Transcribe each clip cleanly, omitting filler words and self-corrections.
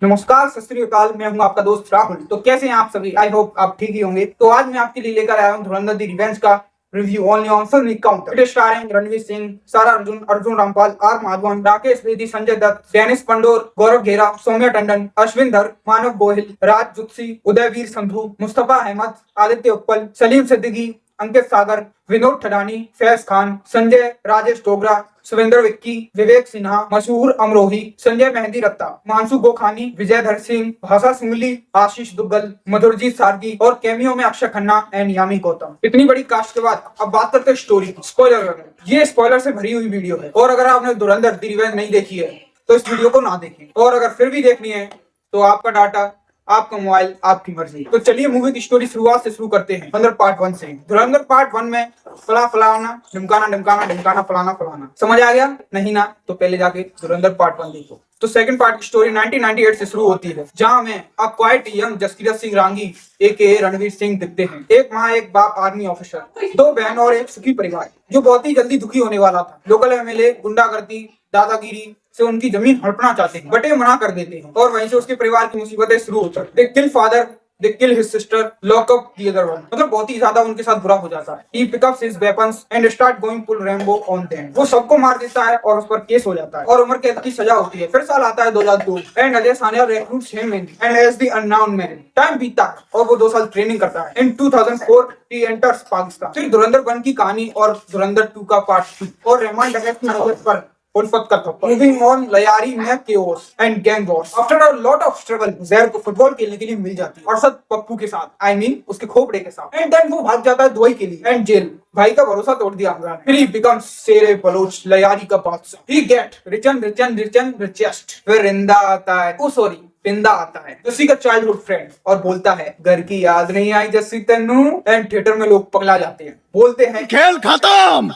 नमस्कार, सत श्री अकाल। मैं हूं आपका दोस्त राहुल। तो कैसे हैं आप सभी? आई होप आप ठीक ही होंगे। तो आज मैं आपके लिए लेकर आया हूं धुरंधर द रिवेंज का review only on film counter. It starring Ranveer Singh, Sara Arjun, Arjun Rampal, R Madhavan, Rakesh Bedi, Sanjay Dutt, Danish Pandor, Gaurav Gera, Saumya Tandon, Ashwin धर, मानव गोहिल, राज जुत्सी, उदयवीर संधू, मुस्तफा अहमद, आदित्य उत्पल, सलीम सिद्दीकी, अंकित सागर, विनोद ठडानी, फैज खान, संजय राजेश डोगरा, सुरेंद्र विक्की, विवेक सिन्हा, मशहूर अमरोही, संजय मेहंदी रत्ता, मानसू गोखानी, विजयधर सिंह, भाषा सुंगली, आशीष दुग्गल, मधुरजीत सारगी और कैमियो में अक्षय खन्ना एंड यामी गौतम। इतनी बड़ी कास्ट के बाद अब बात करते हैं स्टोरी की। स्पॉइलर, ये स्पॉइलर से भरी हुई वीडियो है और अगर आपने धुरंधर द रिवेंज नहीं देखी है तो इस वीडियो को ना देखें, और अगर फिर भी देखनी है तो आपका डाटा, आपका मोबाइल, आपकी मर्जी। तो चलिए मूवी की स्टोरी शुरुआत से शुरू करते हैं। धुरंधर पार्ट 1 से। धुरंधर पार्ट 1 में फलाना ढिमकाना ढिमकाना ढिमकाना फलाना फलाना। समझ आ गया? नहीं ना तो पहले जाके धुरंधर पार्ट 1 देखो। तो सेकंड पार्ट की स्टोरी 1998 से शुरू होती है, जहां में अब क्वाइट यंग जसकीरत सिंह रांगी एके रणवीर सिंह दिखते हैं। एक माँ, एक बाप, आर्मी ऑफिसर, दो बहन और एक सुखी परिवार जो बहुत ही जल्दी दुखी होने वाला था। लोकल एमएलए गुंडागर्दी, दादागिरी से उनकी जमीन हड़पना चाहते हैं, बट ये मना कर देते हैं और वहीं से उसके परिवार की मुसीबतें शुरू होती हैं। They kill father, they kill his sister, lock up the other one. मतलब बहुत ही ज्यादा उनके साथ बुरा हो जाता है। He picks his weapons and start going full Rambo on them। वो सबको मार देता है और उस पर केस हो जाता है और उम्र कैद की सजा होती है। फिर साल आता है 2002 and Ajay Sania recruits him in and as the unknown man। Time बीतता है और वो 2 साल ट्रेनिंग करता है। In 2004 he enters Pakistan. फिर धुरंधर 1 की कहानी और धुरंधर 2 का पार्ट 2 और रहमान डकैत की नजर पर उल्फत का थप्पड़। मूविंग ऑन, लयारी में chaos and gang Wars. After a lot of struggle जहर को फुटबॉल खेलने के लिए मिल जाती है और सद पप्पू के साथ, आई मीन उसके खोपड़े के साथ। एंड देन वो भाग जाता है दुबई के लिए एंड जेल। भाई का भरोसा तोड़ दिया हमजा ने। फिर ही बिकम्स शेरे बलोच, लयारी का बादशाह। ही गेट रिचन रिचन रिचन रिचेस्ट। फिर रिंदा आता है, ओ सॉरी पिंदा आता है, जस्सी का चाइल्डहुड फ्रेंड, और बोलता है घर की याद नहीं आई जस्सी तेनू। एंड थिएटर में लोग पगला जाते हैं, बोलते हैं खेल खत्म,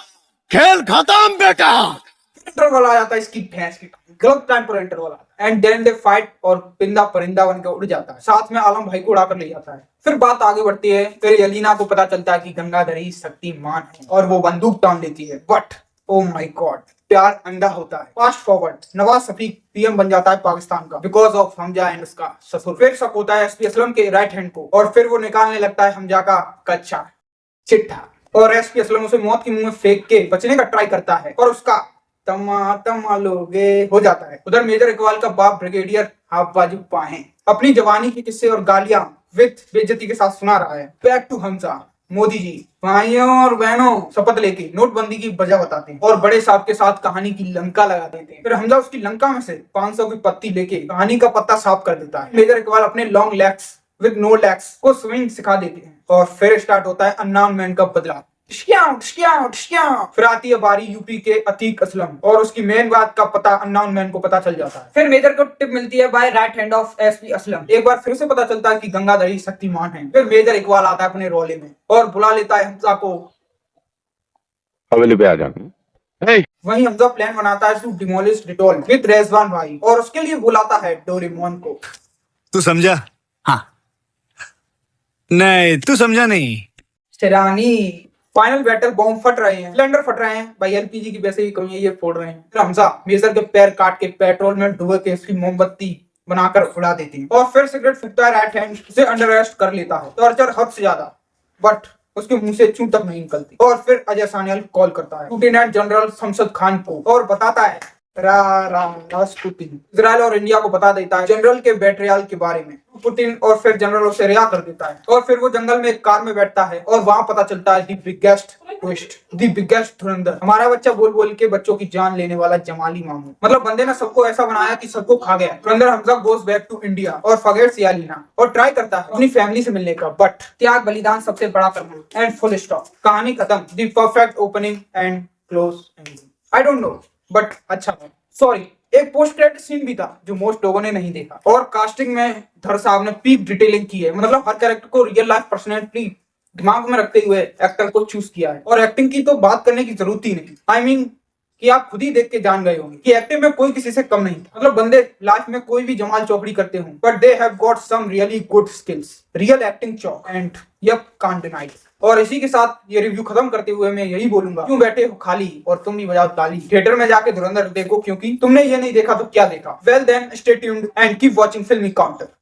खेल खत्म बेटा। इंटरवल आ जाता है इसकी भैंस की। गलत टाइम पर इंटरवल आता है एंड देन दे फाइट और पिंदा परिंदा बनकर उड़ जाता है। साथ में आलम भाई को उड़ाकर ले जाता है। फिर बात आगे बढ़ती है। फिर यलीना को पता चलता है कि गंगाधरी शक्तिमान है और वो बंदूक तान देती है। बट ओ माय गॉड, प्यार अंधा होता है। Fast forward, Nawaz Shafiq PM बन जाता है पाकिस्तान का बिकॉज ऑफ हमजा एंड उसका ससुर। फिर शक होता है एसपी असलम के राइट हैंड को और फिर वो निकालने लगता है हमजा का कच्चा चिट्ठा और एसपी असलम उसे मौत के मुंह में फेंक के बचने का ट्राई करता है और उसका तमा लोगे हो जाता है। उधर मेजर इकबाल का बाप ब्रिगेडियर हाफ बाजू पाए अपनी जवानी के किस्से और गालियां विद बेइज्जती के साथ सुना रहा है। Back to Hamza. मोदी जी भाइयों और बहनों शपथ लेके नोटबंदी की वजह बताते हैं और बड़े साहब के साथ कहानी की लंका लगा देते हैं। फिर हमजा उसकी लंका में से 500 की पत्ती लेके कहानी का पत्ता साफ कर देता है। मेजर इकबाल अपने long legs with no legs को स्विंग सिखा देते हैं और फिर स्टार्ट होता है अननोन मैन का बदला। फिर आती है बारी यूपी के अतीक असलम और उसकी मेन बात का पता अननोन मैन को पता चल जाता है। फिर मेजर को टिप मिलती है by right hand of SP Aslam. एक बार फिर से पता चलता है कि गंगाधरी शक्तिमान है। फिर मेजर इकबाल आता है अपने रोले में और बुला लेता है हमजा को हवेली पे आ जाना। वहीं हमजा प्लान बनाता है to demolish Dettol with Rizwan भाई और उसके लिए बुलाता है डोरेमोन को। तू समझा? हाँ। नहीं, तू समझा नहीं। शेरानी। फाइनल बैटल, बॉम्ब फट रहे हैं, सिलेंडर फट रहे हैं भाई, एलपीजी की वैसे ही कमी है, ये फोड़ रहे हैं। फिर हमजा मेजर के पैर काट के पेट्रोल में डुबो के उसकी मोमबत्ती बनाकर उड़ा देती है और फिर सिगरेट फूकता है राइट हैंड से अंडर अरेस्ट कर लेता है। टॉर्चर हद से ज्यादा, बट उसके मुंह से चूं तक नहीं निकलती। और फिर अजय सानियाल कॉल करता है लेफ्टिनेंट जनरल शमशद खान को और बताता है रास्पुतिन इजराइल और इंडिया को बता देता है जनरल के बेट्रियल के बारे में। पुतिन और फिर जनरल उसे रिहा कर देता है और फिर वो जंगल में एक कार में बैठता है और वहां पता चलता है the biggest twist, the biggest धुरंधर। हमारा बच्चा बोल बोल के बच्चों की जान लेने वाला जमाली मामू। मतलब बंदे ने सबको ऐसा बनाया कि सबको खा गया। Dhurandhar Hamza goes back to India और फॉरगेट्स यालीना और ट्राई करता है अपनी फैमिली से मिलने का, बट त्याग बलिदान सबसे बड़ा करना एंड फुल स्टॉप। कहानी खत्म। The perfect opening and close ending. I don't know but अच्छा है। सॉरी, एक पोस्ट क्रेडिट सीन भी था जो मोस्ट लोगों ने नहीं देखा। और कास्टिंग में धर साहब ने पीक डिटेलिंग की है। मतलब हर कैरेक्टर को रियल लाइफ पर्सनैलिटी दिमाग में रखते हुए एक्टर को चूज किया है और एक्टिंग की तो बात करने की जरूरत ही नहीं। आई मीन कि आप खुद ही देख के जान गए होंगे कि एक्टिंग में कोई किसी से कम नहीं। मतलब बंदे लाइफ में कोई भी जमाल चौकड़ी करते हों, but they have got some really good skills, real acting चौक, एंड यप, कांट डिनाई। और इसी के साथ ये रिव्यू खत्म करते हुए मैं यही बोलूंगा, क्यों बैठे हो खाली और तुम भी बजाओ ताली। थिएटर में जाके धुरंधर देखो, क्योंकि तुमने ये नहीं देखा तो क्या देखा। Well then, stay tuned and keep watching Filmy counter.